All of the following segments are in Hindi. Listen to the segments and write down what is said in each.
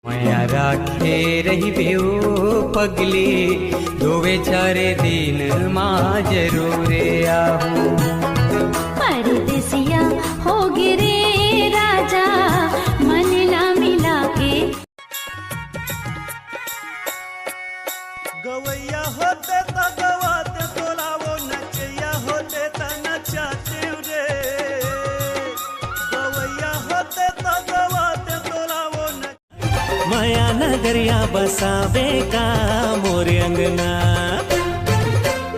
माया राखे रही बेऊ पगली दोवे चारे दिन माँ जरूरे आहू परदेसिया हो गिरे राजा मन ना मिला के गवैया होते तो गवाते तोलावो नचैया होते तो नचाते रे गवैया होते तो गवाते तोलावो माया नगरिया बसावे का मोरे अंगना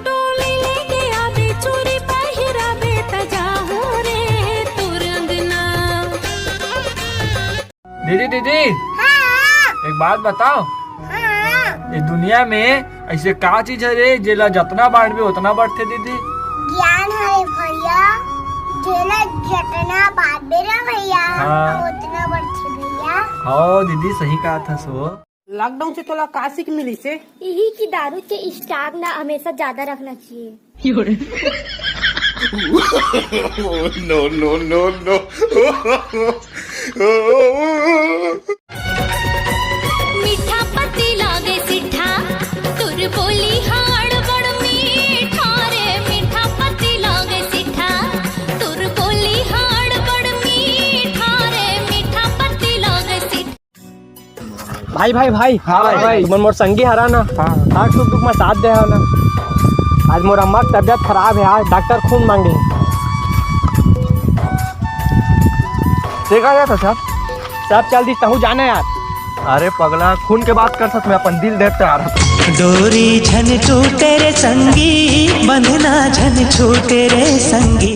डोली लेके आवे चूरी पहिरावे तजाहू रे तोर अंगना। दीदी दीदी एक बात बताओ, ये दुनिया में ऐसे का चीज है रे जेला जितना बांटबे उतना बढ़ते दीदी? ज्ञान है भैया, जेला जितना बांटे ना भैया उतना बढ़ते भैया। हाँ दीदी सही कहा था सो। लॉकडाउन से तोला का सीख मिली से? यही की दारू के स्टॉक ना हमेशा ज्यादा रखना चाहिए। नो नो नो नो मीठा पति लागे सिठा तुर बोली हाड़ बड़ मीठा रे मीठा पति लागे सिठा तुर बोली हाड़ बड़ मीठा रे मीठा पति लागे सिठा। भाई भाई भाई हाँ भाई मन मोर संगी हरा ना हाँ सुख दुख में साथ दे ना। आज मोर अम्मा की तबियत खराब है, आज डॉक्टर खून मांगे। देखा जाता सब चल दी तहु जाने यार। अरे पगला खून के बात कर सकते मैं अपन दिल देते आ रहा। डोरी झन टूटे रे संगी बंधना झन छूटे रे संगी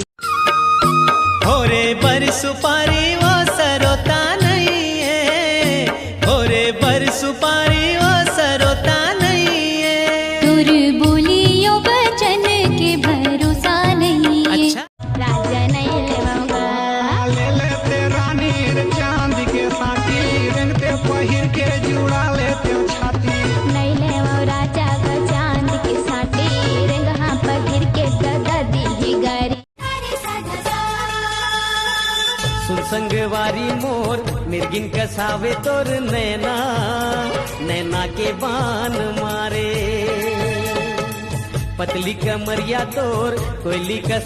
हो रे बर सुपारी वो सरोता नहीं है हो रे बर सुपारी वो सरोता नहीं है तुर बोलियो बचन के भरोसा नहीं है। अच्छा राजा नहीं लेवाऊंगा ले लेते रानी चांद के साथी रंगते पहिर के जुड़ा लेते छाती नहीं लेवाऊं राजा का चांद के साटे रंग हाँ पहिर के दादा दी गारी। सुनसंगवारी मोर मिर्गिन कसावे तोर नैना नैना के बान मारे पतली कमरिया तोर कोयली का